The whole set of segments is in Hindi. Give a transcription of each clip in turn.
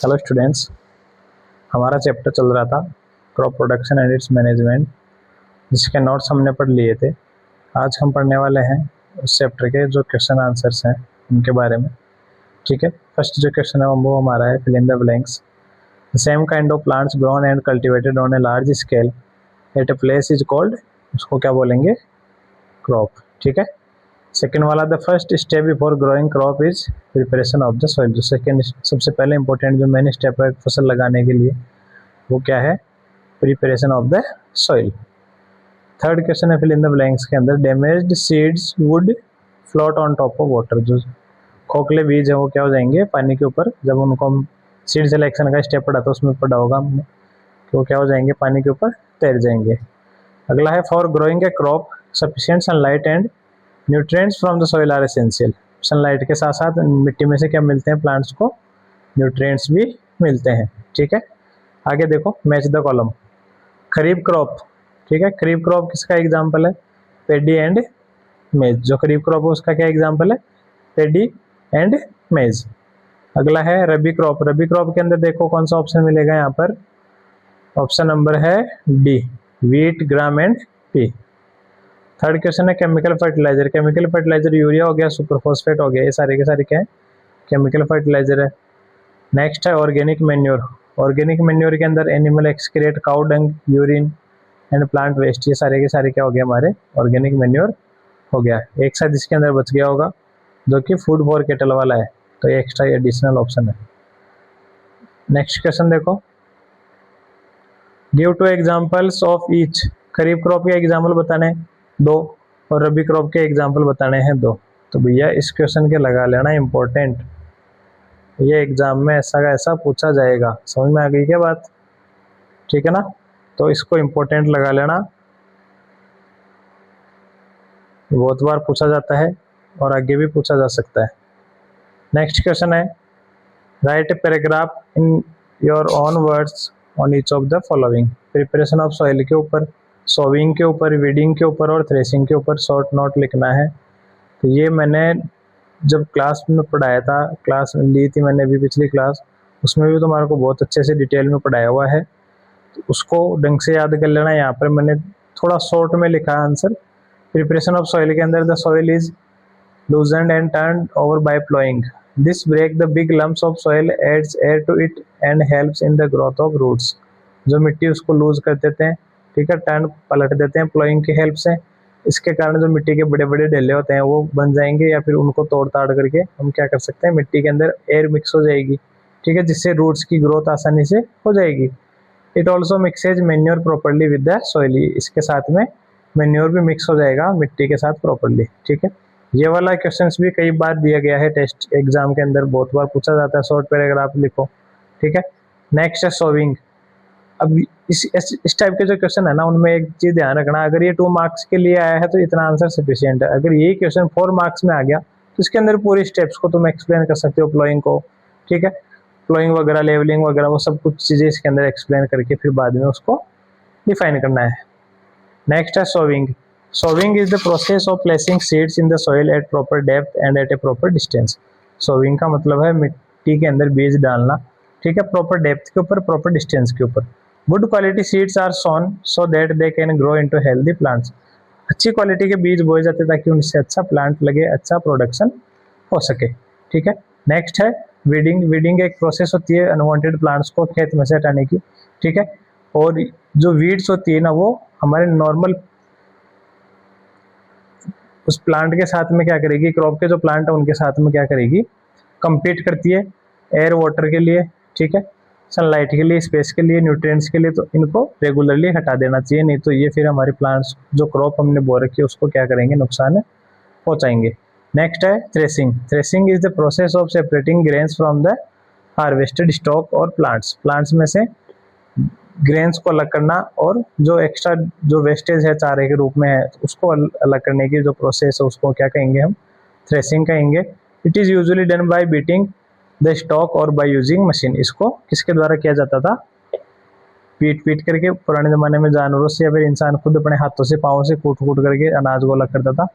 हेलो स्टूडेंट्स, हमारा चैप्टर चल रहा था crop production and it's management, जिसके नोट्स हमने पढ़ लिए थे। आज हम पढ़ने वाले हैं उस चैप्टर के जो क्वेश्चन आंसर्स हैं उनके बारे में। ठीक है, फर्स्ट जो क्वेश्चन है वो हमारा है fill in the blanks. The same kind of plants grown and cultivated on a large scale at a place is called, उसको क्या बोलेंगे? क्रॉप। ठीक है। सेकेंड वाला, the first step before growing crop is preparation of the soil. जो सेकेंड सबसे पहले इंपॉर्टेंट जो मेन स्टेप है फसल लगाने के लिए वो क्या है? Preparation of the soil. Third question है फिल इन द ब्लैंक्स के अंदर, damaged seeds would float on top of water. जो खोखले बीज है वो क्या हो जाएंगे? पानी के ऊपर। जब उनको हम सीड सिलेक्शन का स्टेप पढ़ा था उसमें पढ़ा होगा हमने, तो वो क्या हो जाएंगे? पानी के ऊपर तैर जाएंगे। अगला है for growing a crop sufficient sunlight and nutrients from the soil are essential. Sunlight के साथ साथ मिट्टी में से क्या मिलते हैं प्लांट्स को? न्यूट्रिएंट्स भी मिलते हैं। ठीक है। आगे देखो, match the column. Kharif crop. ठीक है, खरीफ क्रॉप किसका एग्जाम्पल है? पेडी एंड मेज। जो खरीफ क्रॉप है उसका क्या एग्जाम्पल है? पेडी एंड मेज। अगला है रबी क्रॉप। रबी क्रॉप के अंदर देखो कौन सा ऑप्शन मिलेगा यहाँ पर? ऑप्शन नंबर है D, wheat, gram and pea. Third question है chemical fertiliser. Chemical fertiliser urea हो गया, सुपर फॉस्फेट हो गया, ये सारे के सारे क्या है? केमिकल फर्टिलाइजर है। नेक्स्ट है ऑर्गेनिक मैन्योर। ऑर्गेनिक मैन्योर के अंदर animal excrete, cow dung, urine and plant waste, ये सारे के सारे क्या हो गया? हमारे ऑर्गेनिक मैन्योर हो गया। एक साथ इसके अंदर बच गया होगा जो कि फूड फॉर कैटल वाला है, तो ये एक्स्ट्रा एडिशनल ऑप्शन है। नेक्स्ट क्वेश्चन देखो, give to examples of each. Kharif crop के एग्जाम्पल बताने दो और रबी क्रॉप के एग्जाम्पल बताने हैं दो। तो भैया इस क्वेश्चन के लगा लेना इंपॉर्टेंट, ये एग्जाम में ऐसा का ऐसा पूछा जाएगा। समझ में आ गई क्या बात? ठीक है ना, तो इसको इंपॉर्टेंट लगा लेना, बहुत बार पूछा जाता है और आगे भी पूछा जा सकता है। नेक्स्ट क्वेश्चन है, right a paragraph in your own words on each of the following. Preparation of soil के ऊपर, सोविंग के ऊपर, वीडिंग के ऊपर और थ्रेसिंग के ऊपर शॉर्ट नोट लिखना है। तो ये मैंने जब क्लास में पढ़ाया था, क्लास ली थी मैंने अभी पिछली क्लास, उसमें भी तुम्हारे को बहुत अच्छे से डिटेल में पढ़ाया हुआ है, तो उसको ढंग से याद कर लेना। यहाँ पर मैंने थोड़ा शॉर्ट में लिखा आंसर। प्रिपरेशन ऑफ सॉइल के अंदर, the soil is loosened and turned over by plowing. This break the big lumps of soil, adds air to it and helps in the growth of roots. जो मिट्टी उसको लूज कर देते हैं, ठीक है, टर्न पलट देते हैं प्लोइंग की हेल्प से। इसके कारण जो मिट्टी के बड़े बड़े ढेले होते हैं वो बन जाएंगे, या फिर उनको तोड़ ताड़ करके हम क्या कर सकते हैं? मिट्टी के अंदर एयर मिक्स हो जाएगी, ठीक है, जिससे रूट्स की ग्रोथ आसानी से हो जाएगी। It also mixes manure properly with the soil. इसके साथ में मैन्योर भी मिक्स हो जाएगा मिट्टी के साथ प्रॉपरली। ठीक है, ये वाला क्वेश्चंस भी कई बार दिया गया है टेस्ट एग्जाम के अंदर, बहुत बार पूछा जाता है। शॉर्ट पैराग्राफ लिखो। ठीक है। नेक्स्ट है सोविंग। अब इस टाइप के जो क्वेश्चन है ना, उनमें एक चीज ध्यान रखना, अगर ये 2 मार्क्स के लिए आया है तो इतना आंसर सफिशिएंट है। अगर ये क्वेश्चन 4 मार्क्स में आ गया तो इसके अंदर पूरी स्टेप्स को तुम एक्सप्लेन कर सकते हो, प्लोइंग को। ठीक है, प्लोइंग वगैरह, लेवलिंग वगैरह, वो सब कुछ चीजें इसके अंदर एक्सप्लेन करके फिर बाद में उसको डिफाइन करना है। नेक्स्ट है sowing. Sowing is the process of placing seeds in the soil at proper depth and at a proper distance. Sowing का मतलब है मिट्टी के अंदर बीज डालना, ठीक है, प्रॉपर डेप्थ के ऊपर, प्रॉपर डिस्टेंस के ऊपर। Good quality seeds are sown so that they can grow into healthy plants. अच्छी क्वालिटी के बीज बोए जाते हैं ताकि उनसे अच्छा प्लांट लगे, अच्छा प्रोडक्शन हो सके। ठीक है। नेक्स्ट है वीडिंग। वीडिंग एक प्रोसेस होती है अनवांटेड प्लांट्स को खेत में से हटाने की। ठीक है, और जो वीड्स होती है ना, वो हमारे नॉर्मल उस प्लांट के साथ में क्या करेगी? क्रॉप के जो प्लांट है उनके साथ में क्या करेगी? कंपीट करती है एयर वाटर के लिए, ठीक है, सनलाइट के लिए, स्पेस के लिए, न्यूट्रिएंट्स के लिए। तो इनको रेगुलरली हटा देना चाहिए, नहीं तो ये फिर हमारे प्लांट्स जो क्रॉप हमने बो रखी है उसको क्या करेंगे? नुकसान पहुंचाएंगे। नेक्स्ट है threshing. Threshing is the process of separating grains from the harvested stock और प्लांट्स। प्लांट्स में से ग्रेन्स को अलग करना और जो एक्स्ट्रा जो वेस्टेज है चारे के रूप में है उसको अलग करने की जो प्रोसेस है उसको क्या कहेंगे? हम थ्रेसिंग कहेंगे। It is usually done by beating the stock और बाय यूजिंग मशीन। इसको किसके द्वारा किया जाता था? पीट करके। पुराने ज़माने में जानवरों से या फिर इंसान खुद अपने हाथों से, पाँव से कूट करके अनाज को अलग करता था,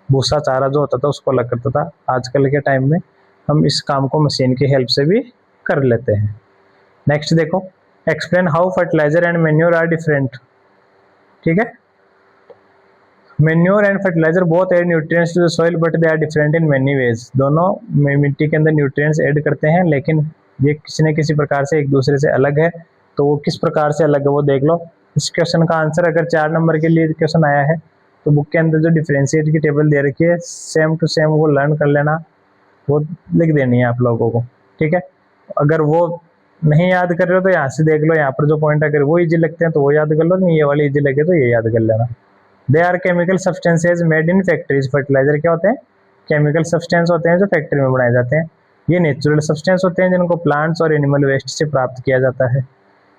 भूसा चारा जो होता था उसको अलग करता था। आजकल के टाइम में हम इस काम को मशीन की हेल्प से भी कर लेते हैं। नेक्स्ट देखो, explain how fertiliser and manure are different. ठीक है, manure and fertiliser both add nutrients to the soil but they are different in many ways. दोनों मिट्टी के अंदर न्यूट्रिएंट्स ऐड करते हैं, लेकिन ये किसी न किसी प्रकार से एक दूसरे से अलग है। तो वो किस प्रकार से अलग है वो देख लो। इस क्वेश्चन का आंसर अगर 4 नंबर के लिए क्वेश्चन आया है तो बुक के अंदर जो डिफरेंशिएट की टेबल दे रखी है सेम टू सेम वो लर्न कर लेना, वो लिख देनी है आप लोगों को। ठीक है, अगर वो नहीं याद कर रहे हो तो यहाँ से देख लो, यहाँ पर जो पॉइंट अगर वो इजी लगते हैं तो वो याद कर लो, नहीं ये वाले इजी लगे तो ये याद कर लेना। They are chemical substances made in factories. Fertiliser क्या होते हैं? केमिकल सब्सटेंस होते हैं जो फैक्ट्री में बनाए जाते हैं। ये नेचुरल सब्सटेंस होते हैं जिनको प्लांट्स और एनिमल वेस्ट से प्राप्त किया जाता है।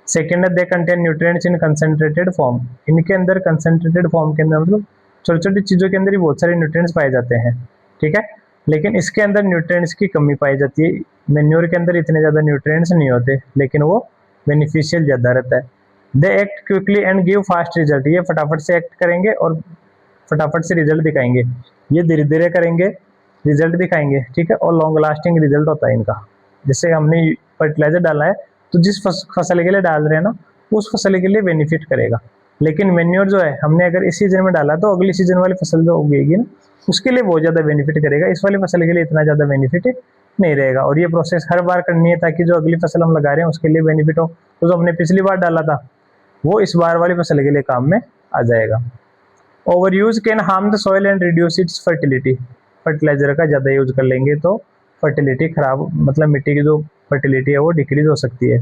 सेकेंड है, they contain nutrients in concentrated form. इनके अंदर कंसंट्रेटेड फॉर्म के अंदर मतलब छोटी छोटी चीज़ों के अंदर ही बहुत सारे न्यूट्रिएंट्स पाए जाते हैं। ठीक है, लेकिन इसके अंदर न्यूट्रिएंट्स की कमी पाई जाती है। मेन्योर के अंदर इतने ज़्यादा न्यूट्रिएंट्स नहीं होते, लेकिन वो बेनिफिशियल ज़्यादा रहता है। They act quickly and give fast result. ये फटाफट से एक्ट करेंगे और फटाफट से रिजल्ट दिखाएंगे। ये धीरे धीरे करेंगे, रिजल्ट दिखाएंगे। ठीक है, और लॉन्ग लास्टिंग रिजल्ट होता है इनका। जैसे हमने फर्टिलाइजर डाला है तो जिस फसल के लिए डाल रहे हैं ना उस फसल के लिए बेनिफिट करेगा। लेकिन मेन्योर जो है हमने अगर इस सीजन में डाला तो अगली सीजन वाली फसल जो उगेगी ना उसके लिए बहुत ज़्यादा बेनिफिट करेगा, इस वाली फसल के लिए इतना ज़्यादा बेनिफिट नहीं रहेगा। और ये प्रोसेस हर बार करनी है ताकि जो अगली फसल हम लगा रहे हैं उसके लिए बेनिफिट हो। तो जो हमने पिछली बार डाला था वो इस बार वाली फसल के लिए काम में आ जाएगा। Overuse can harm the soil and reduce its fertility. Fertiliser का ज़्यादा यूज कर लेंगे तो फर्टिलिटी खराब, मतलब मिट्टी की जो फर्टिलिटी है वो डिक्रीज हो सकती है।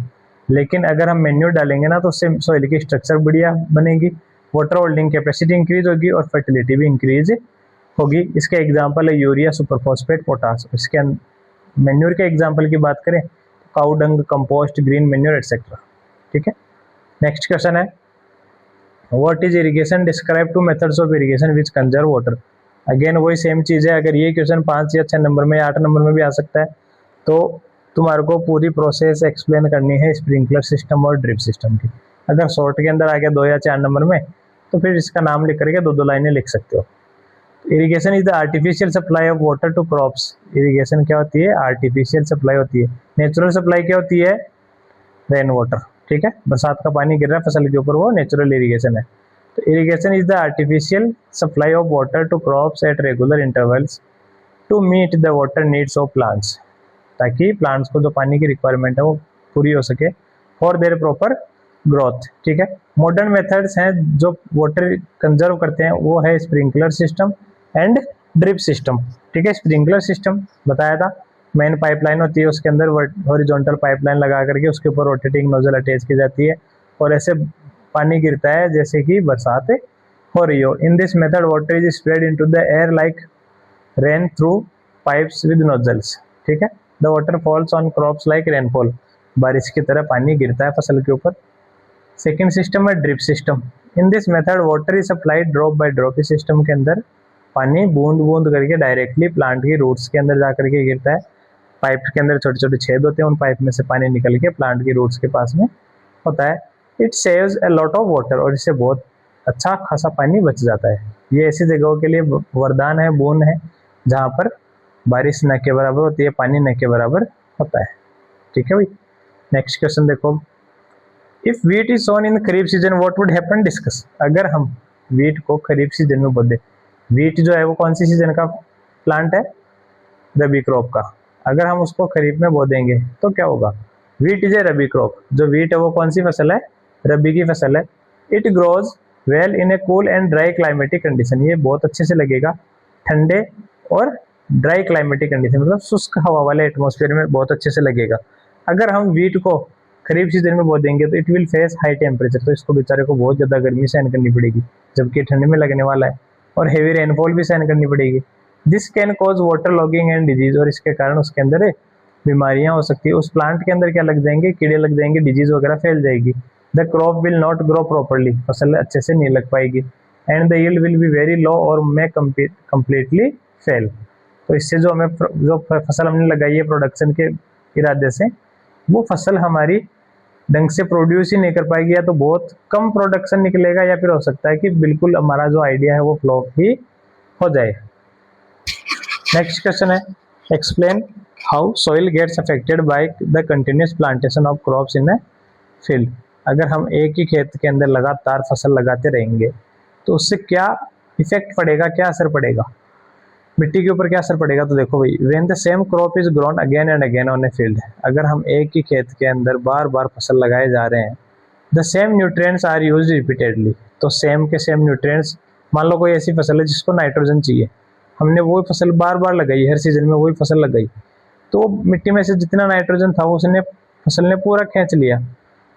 लेकिन अगर हम मेन्यूर डालेंगे ना तो उससे सॉइल की स्ट्रक्चर बढ़िया बनेगी, वाटर होल्डिंग कैपेसिटी इंक्रीज होगी और फर्टिलिटी भी इंक्रीज होगी। इसके एग्जांपल है यूरिया, सुपरफॉस्फेट, पोटास। इसके मेन्यूर के एग्जांपल की बात करें काऊ डंग, कंपोस्ट, ग्रीन मेन्यूर एक्सेट्रा। ठीक है, नेक्स्ट क्वेश्चन है, what is irrigation? Describe 2 methods of irrigation which conserve water. Again वही सेम चीज़ है। अगर ये क्वेश्चन 5 या 6 नंबर में या 8 नंबर में भी आ सकता है तो तुम्हारे को पूरी प्रोसेस एक्सप्लेन करनी है स्प्रिंकलर सिस्टम और ड्रिप सिस्टम की। अगर शॉर्ट के अंदर आ गया 2 या 4 नंबर में तो फिर इसका नाम लिख करके 2-2 लाइनें लिख सकते हो। Irrigation is the artificial supply of water to crops. Irrigation क्या होती है? आर्टिफिशियल सप्लाई होती है। नेचुरल सप्लाई क्या होती है? Rain water. ठीक है, बरसात का पानी गिर रहा है फसल के ऊपर, वो नेचुरल इरिगेशन है। तो irrigation is the artificial supply of water to crops at regular intervals to meet the water needs of plants. ताकि प्लांट्स को जो पानी की रिक्वायरमेंट है वो पूरी हो सके फॉर देयर प्रॉपर ग्रोथ। ठीक है, मॉडर्न मेथड्स हैं जो वाटर कंजर्व करते हैं वो है sprinkler system and drip system. ठीक है, स्प्रिंकलर सिस्टम बताया था, मेन पाइपलाइन होती है, उसके अंदर हॉरिजॉन्टल पाइपलाइन लगा करके उसके ऊपर रोटेटिंग नोजल अटैच की जाती है और ऐसे पानी गिरता है जैसे कि बरसात हो रही हो। In this method water is spread into the air like rain through pipes with nozzles. ठीक है, the water falls on crops like rainfall. बारिश की तरह पानी गिरता है फसल के ऊपर। सेकेंड सिस्टम है drip system. In this method water is supplied drop by drop. इस सिस्टम के अंदर पानी बूंद बूंद करके डायरेक्टली प्लांट की रूट्स के अंदर जा करके गिरता है। पाइप के अंदर छोटे छोटे छेद होते हैं, उन पाइप में से पानी निकल के प्लांट की रूट्स के पास में होता है। It saves a lot of water. और इससे बहुत अच्छा खासा पानी बच जाता है। ये ऐसी जगहों के लिए वरदान है, बोन है, जहाँ पर बारिश न के बराबर होती है, पानी न के बराबर होता है। ठीक है भाई, नेक्स्ट क्वेश्चन देखो, if wheat is sown in kharif season what would happen? Discuss. अगर हम वीट को खरीफ सीजन में बो दे, वीट जो है वो कौन सी सीजन का प्लांट है? रबी क्रॉप का। अगर हम उसको खरीफ में बो देंगे तो क्या होगा? Wheat is a rabi crop. जो वीट है वो कौन सी फसल है? रबी की फसल है। It grows well in A cool and dry climatic condition. ये बहुत अच्छे से लगेगा ठंडे और ड्राई क्लाइमेटिक कंडीशन, मतलब शुष्क हवा वाले एटमॉस्फेयर में बहुत अच्छे से लगेगा। अगर हम वीट को खरीफ सीजन में बो देंगे तो it will face high temperature. तो इसको बेचारे को बहुत ज़्यादा गर्मी सहन करनी पड़ेगी, जबकि ठंड में लगने वाला है, और हेवी रेनफॉल भी सहन करनी पड़ेगी। This can cause water logging and disease. और इसके कारण उसके अंदर बीमारियां हो सकती है। उस प्लांट के अंदर क्या लग जाएंगे? कीड़े लग जाएंगे, डिजीज वगैरह फैल जाएगी। The crop will not grow properly. फसल अच्छे से नहीं लग पाएगी। And the yield will be very low और मे कम्प्लीटली फेल। तो इससे जो हमें जो फसल हमने लगाई है प्रोडक्शन के इरादे से, वो फसल हमारी ढंग से प्रोड्यूस ही नहीं कर पाएगी, या तो बहुत कम प्रोडक्शन निकलेगा, या फिर हो सकता है कि बिल्कुल हमारा जो आइडिया है वो फ्लॉप ही हो जाए। नेक्स्ट क्वेश्चन है, explain how soil gets affected by the continuous plantation of crops in a field. अगर हम एक ही खेत के अंदर लगातार फसल लगाते रहेंगे तो उससे क्या इफेक्ट पड़ेगा, क्या असर पड़ेगा, मिट्टी के ऊपर क्या असर पड़ेगा। तो देखो भाई, when the same crop is grown again and again on a field, अगर हम एक ही खेत के अंदर बार बार फसल लगाए जा रहे हैं, the same nutrients are used repeatedly, तो सेम के सेम न्यूट्रिएंट्स, मान लो कोई ऐसी फसल है जिसको नाइट्रोजन चाहिए, हमने वही फसल बार बार लगाई, हर सीजन में वही फसल लगाई, तो मिट्टी में से जितना नाइट्रोजन था उसने फसल ने पूरा खींच लिया।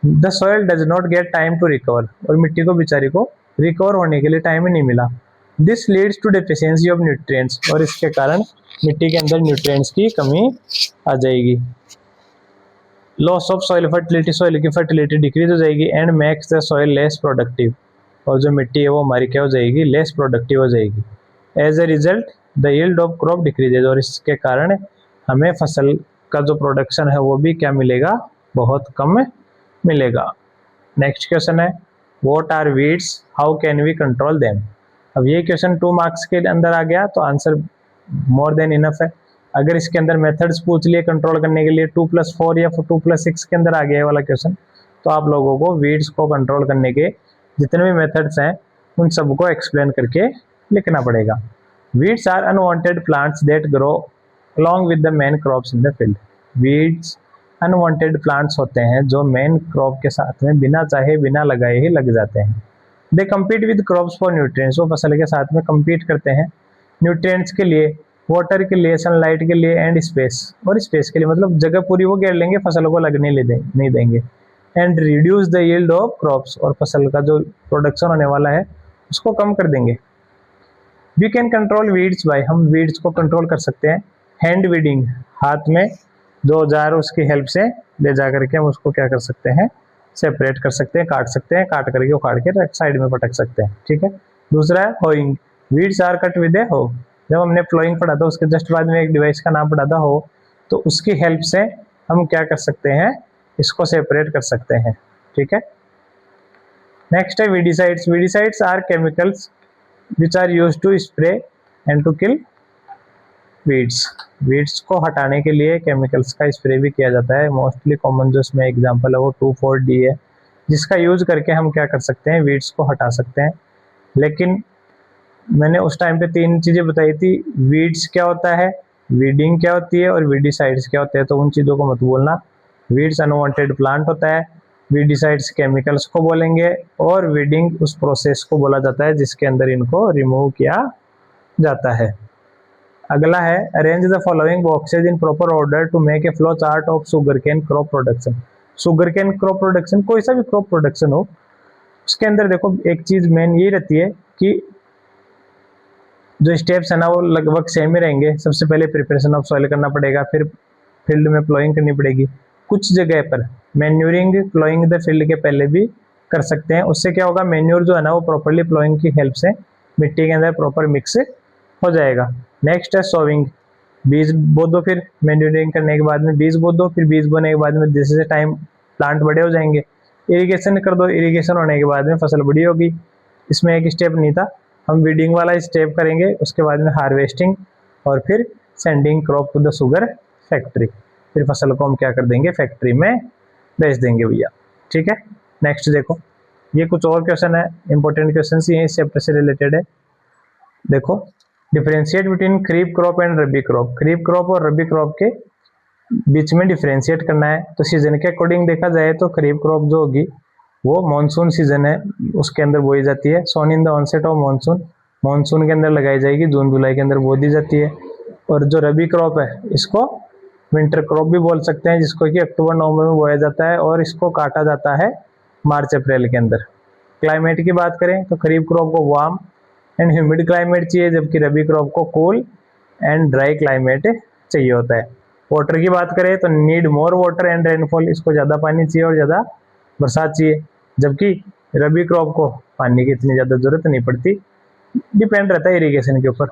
The soil does not get time to recover, और मिट्टी को बेचारी को रिकवर होने के लिए टाइम ही नहीं मिला। This leads to deficiency of nutrients, और इसके कारण मिट्टी के अंदर न्यूट्रिएंट्स की कमी आ जाएगी। Loss of soil fertility, soil की फर्टिलिटी डिक्रीज हो जाएगी, and makes the soil less productive, और जो मिट्टी है वो हमारी क्या हो जाएगी, लेस प्रोडक्टिव हो जाएगी। As a result the yield of crop decreases, और इसके कारण हमें फसल का जो प्रोडक्शन है वो भी क्या मिलेगा, बहुत कम मिलेगा। नेक्स्ट क्वेश्चन है what are weeds, how can we control them. अब ये क्वेश्चन 2 मार्क्स के अंदर आ गया तो आंसर मोर देन इनफ है। अगर इसके अंदर मेथड्स पूछ लिए कंट्रोल करने के लिए 2+4 या 2+6 के अंदर आ गया वाला क्वेश्चन, तो आप लोगों को वीड्स को कंट्रोल करने के जितने भी मेथड्स हैं उन सबको एक्सप्लेन करके लिखना पड़ेगा। Weeds are unwanted plants that grow along with the main crops in the field। weeds unwanted plants होते हैं जो मेन क्रॉप के साथ में बिना चाहे बिना लगाए ही लग जाते हैं। दे compete with crops for nutrients, वो फसल के साथ में compete करते हैं न्यूट्रिएंट्स के लिए, वाटर के लिए, सनलाइट के लिए, एंड स्पेस, और स्पेस के लिए मतलब जगह पूरी वो घेर लेंगे, फसल को लगने नहीं देंगे। And reduce the yield of crops, और फसल का जो प्रोडक्शन होने वाला है उसको कम कर देंगे। We can control weeds by, हम वीड्स को कंट्रोल कर सकते हैं हैंड वीडिंग, हाथ में जो औजार उसकी हेल्प से ले जा करके हम उसको क्या कर सकते हैं, सेपरेट कर सकते हैं, काट सकते हैं, काट करके उखाड़ के साइड में पटक सकते हैं, ठीक है। दूसरा है hoeing, weeds are cut with a hoe, जब हमने प्लोइंग पढ़ा था उसके जस्ट बाद में एक डिवाइस का नाम पढ़ा था हो, तो उसकी हेल्प से हम क्या कर सकते हैं, इसको सेपरेट कर सकते हैं, ठीक है। नेक्स्ट है weedicides. Weedicides are chemicals which are used to spray and to kill weeds. वीड्स को हटाने के लिए केमिकल्स का स्प्रे भी किया जाता है। मोस्टली कॉमन जो इसमें एग्जांपल है वो 2,4-D है, जिसका यूज करके हम क्या कर सकते हैं, वीड्स को हटा सकते हैं। लेकिन मैंने उस टाइम पे 3 चीज़ें बताई थी, वीड्स क्या होता है, वीडिंग क्या होती है, और वीडिसाइड्स क्या होते हैं, तो उन चीज़ों को मत बोलना। वीड्स अनवांटेड प्लांट होता है, वीडिसाइड्स केमिकल्स को बोलेंगे, और वीडिंग उस प्रोसेस को बोला जाता है जिसके अंदर इनको रिमूव किया जाता है। अगला है arrange the following boxes in proper order to make a flow chart of sugarcane crop production. Sugarcane crop production, कोई सा भी क्रॉप प्रोडक्शन हो, उसके अंदर देखो एक चीज मेन ये रहती है कि जो स्टेप्स है ना वो लगभग सेम ही रहेंगे। सबसे पहले प्रिपरेशन ऑफ सॉइल करना पड़ेगा, फिर फील्ड में प्लोइंग करनी पड़ेगी। कुछ जगह पर मैन्यूरिंग प्लोइंग द फील्ड के पहले भी कर सकते हैं। उससे क्या होगा, मैन्यूर जो है ना वो प्रॉपरली प्लोइंग की हेल्प से मिट्टी के अंदर प्रॉपर मिक्स हो जाएगा। नेक्स्ट है सोविंग, बीज बो दो, फिर मैन्यूरिंग करने के बाद में बीज बो दो, फिर बीज बोने के बाद में जैसे टाइम प्लांट बड़े हो जाएंगे इरिगेशन कर दो, इरिगेशन होने के बाद में फसल बड़ी होगी। इसमें एक स्टेप नहीं था, हम वीडिंग वाला स्टेप करेंगे, उसके बाद में हार्वेस्टिंग, और फिर sending crop to the sugar factory. फिर फसल को हम क्या कर देंगे, फैक्ट्री में बेच देंगे भैया, ठीक है। नेक्स्ट देखो, ये कुछ और क्वेश्चन है, इंपॉर्टेंट क्वेश्चन ये इस चैप्टर से रिलेटेड है। देखो, differentiate between kharif crop and rabi crop. Kharif crop और रबी क्रॉप के बीच में डिफरेंशिएट करना है। तो सीजन के अकॉर्डिंग देखा जाए तो खरीफ क्रॉप जो होगी वो मॉनसून सीजन है उसके अंदर बोई जाती है, sown in the onset of monsoon, monsoon के अंदर लगाई जाएगी, जून जुलाई के अंदर बो दी जाती है। और जो रबी क्रॉप है इसको विंटर क्रॉप भी बोल सकते हैं, जिसको कि अक्टूबर नवंबर में बोया जाता है और इसको काटा जाता है मार्च अप्रैल के अंदर। क्लाइमेट की बात करें तो खरीफ क्रॉप को वार्म एंड ह्यूमिड क्लाइमेट चाहिए, जबकि रबी क्रॉप को कूल एंड ड्राई क्लाइमेट चाहिए होता है। वाटर की बात करें तो need more water and rainfall, इसको ज़्यादा पानी चाहिए और ज़्यादा बरसात चाहिए, जबकि रबी क्रॉप को पानी की इतनी ज़्यादा ज़रूरत नहीं पड़ती, डिपेंड रहता है इरिगेशन के ऊपर।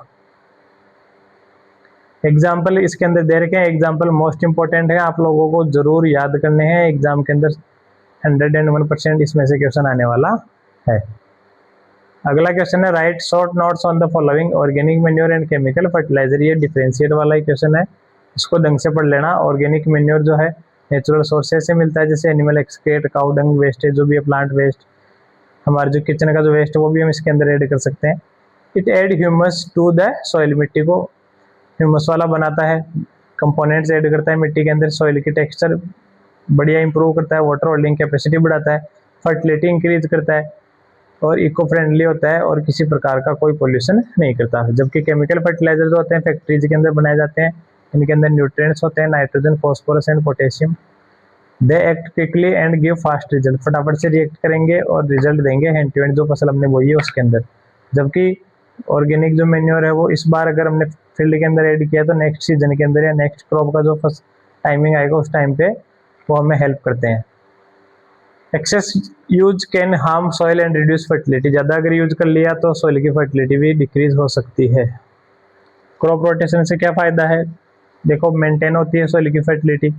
एग्जाम्पल इसके अंदर दे रखे हैं, एग्जाम्पल मोस्ट इंपॉर्टेंट है, आप लोगों को जरूर याद करने हैं, एग्जाम के अंदर 101% इसमें से क्वेश्चन आने वाला है। अगला क्वेश्चन है write short notes on the following organic manure and chemical fertilizer. ये डिफरेंशिएट वाला ही क्वेश्चन है, इसको ढंग से पढ़ लेना। ऑर्गेनिक मैन्योर जो है नेचुरल सोर्सेज से मिलता है, जैसे एनिमल एक्सक्रीट, काउ डंग, वेस्टेज जो भी है, प्लांट वेस्ट, हमारे जो किचन का जो वेस्ट है वो भी हम इसके अंदर ऐड कर सकते हैं। It add humus to the soil, मिट्टी को ह्यूमस वाला बनाता है, कंपोनेंट्स ऐड करता है मिट्टी के अंदर, सॉइल की टेक्सचर बढ़िया इंप्रूव करता है, वाटर होल्डिंग कैपेसिटी बढ़ाता है, फर्टिलिटी इंक्रीज करता है और इको फ्रेंडली होता है और किसी प्रकार का कोई पोल्यूशन नहीं करता। जबकि केमिकल फर्टिलाइजर जो होते हैं फैक्ट्रीज के अंदर बनाए जाते हैं, इनके अंदर न्यूट्रिएंट्स होते हैं, nitrogen, phosphorus and potassium. They act quickly and give fast result, फटाफट से रिएक्ट करेंगे और रिजल्ट देंगे हैंड टू हैंड जो फसल हमने बोई है उसके अंदर। जबकि ऑर्गेनिक जो मैन्योर है वो इस बार अगर हमने फील्ड के अंदर ऐड किया तो नेक्स्ट सीजन के अंदर या नेक्स्ट क्रॉप का जो फर्स्ट टाइमिंग आएगा उस टाइम पे वो हमें हेल्प करते हैं। Excess use can harm soil and reduce fertility, ज़्यादा अगर यूज कर लिया तो सॉइल की फर्टिलिटी भी डिक्रीज हो सकती है। क्रॉप रोटेशन से क्या फ़ायदा है, देखो मेंटेन होती है सॉइल की फर्टिलिटी,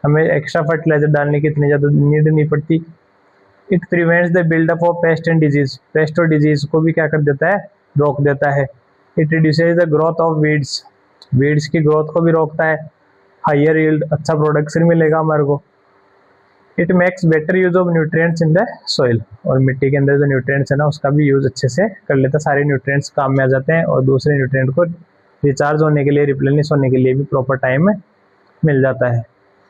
हमें एक्स्ट्रा फर्टिलाइजर डालने की इतनी ज़्यादा नीड नहीं पड़ती। It prevents the buildup of pest and disease, pest और डिजीज को भी क्या कर देता है, रोक देता है। It reduces the growth of weeds, weeds की ग्रोथ को भी रोकता है। हायर यील्ड, अच्छा प्रोडक्शन मिलेगा हमारे को। It makes better use of nutrients in the soil, और मिट्टी के अंदर जो न्यूट्रिएंट्स है ना उसका भी यूज अच्छे से कर लेता है, सारे न्यूट्रिएंट्स काम में आ जाते हैं और दूसरे न्यूट्रिएंट को रिचार्ज होने के लिए, रिप्लेनिश होने के लिए भी प्रॉपर टाइम में मिल जाता है।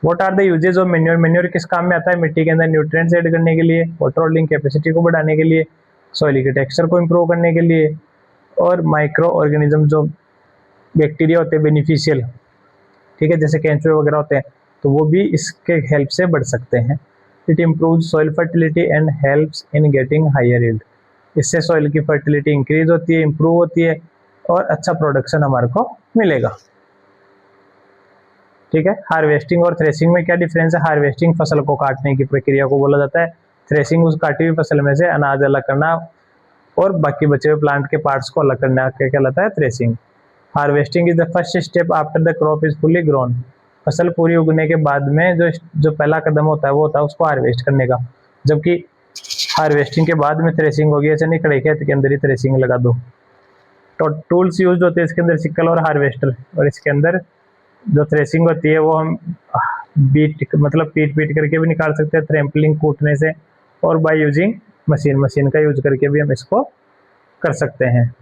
What are the uses of manure, manure किस काम में आता है, मिट्टी के अंदर न्यूट्रिएंट्स ऐड करने के लिए, वाटर होल्डिंग कैपेसिटी को बढ़ाने के लिए, सॉइल के टेक्सचर को इम्प्रूव करने के लिए, और माइक्रो ऑर्गेनिज्म जो बैक्टीरिया होते हैं बेनिफिशियल, ठीक है, जैसे केंचुए वगैरह होते हैं, तो वो भी इसके हेल्प से बढ़ सकते हैं। It improve soil fertility and helps in getting higher yield, इससे सॉइल की फर्टिलिटी इंक्रीज होती है, इंप्रूव होती है और अच्छा प्रोडक्शन हमारे को मिलेगा। ठीक है, हार्वेस्टिंग और थ्रेसिंग में क्या डिफरेंस है, हार्वेस्टिंग फसल को काटने की प्रक्रिया को बोला जाता है, थ्रेसिंग उस काटी हुई फसल में से अनाज अलग करना और बाकी बचे हुए प्लांट के पार्ट्स को अलग करना क्या कहलाता है, threshing. Harvesting is the first step after the crop is fully grown, फसल पूरी उगने के बाद में जो पहला कदम होता है वो होता है उसको हार्वेस्ट करने का। जबकि हार्वेस्टिंग के बाद में थ्रेसिंग होगी, ऐसे नहीं खड़े खेत के अंदर ही थ्रेसिंग लगा दो। तो टूल्स यूज होते हैं इसके अंदर, सिकल और हार्वेस्टर, और इसके अंदर जो थ्रेसिंग होती है वो हम पीट करके भी निकाल सकते हैं, ट्रैम्पलिंग कूटने से, और बाय यूजिंग मशीन का यूज करके भी हम इसको कर सकते हैं।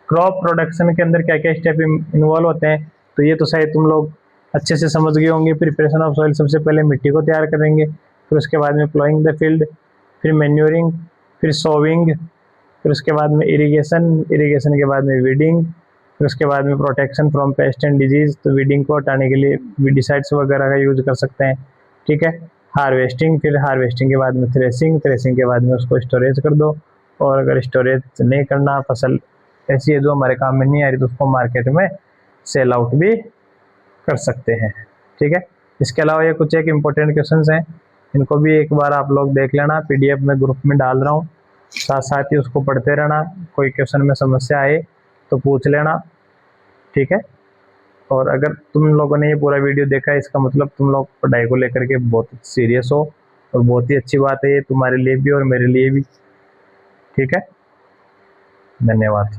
क्रॉप प्रोडक्शन के अंदर क्या क्या स्टेप इन्वॉल्व होते हैं, तो ये तो शायद तुम लोग अच्छे से समझ गए होंगे। प्रिपरेशन ऑफ सॉइल, सबसे पहले मिट्टी को तैयार करेंगे, फिर उसके बाद में प्लॉइंग द फील्ड, फिर मैन्योरिंग, फिर सोविंग, फिर उसके बाद में इरिगेशन के बाद में वीडिंग, फिर उसके बाद में protection from paste and disease, तो वीडिंग को हटाने के लिए वीडिसाइड्स वगैरह का यूज कर सकते हैं। ठीक है, हार्वेस्टिंग, फिर हार्वेस्टिंग के बाद में थ्रेसिंग के बाद में उसको स्टोरेज कर दो, और अगर स्टोरेज नहीं करना, फसल ऐसी है जो हमारे काम में नहीं आ रही, तो उसको मार्केट में सेल आउट भी कर सकते हैं। ठीक है, इसके अलावा ये कुछ एक इम्पोर्टेंट क्वेश्चंस हैं, इनको भी एक बार आप लोग देख लेना, पीडीएफ में ग्रुप में डाल रहा हूँ, साथ साथ ही उसको पढ़ते रहना, कोई क्वेश्चन में समस्या आए तो पूछ लेना। ठीक है, और अगर तुम लोगों ने ये पूरा वीडियो देखा है, इसका मतलब तुम लोग पढ़ाई को लेकर के बहुत सीरियस हो, और बहुत ही अच्छी बात है ये तुम्हारे लिए भी और मेरे लिए भी। ठीक है, धन्यवाद।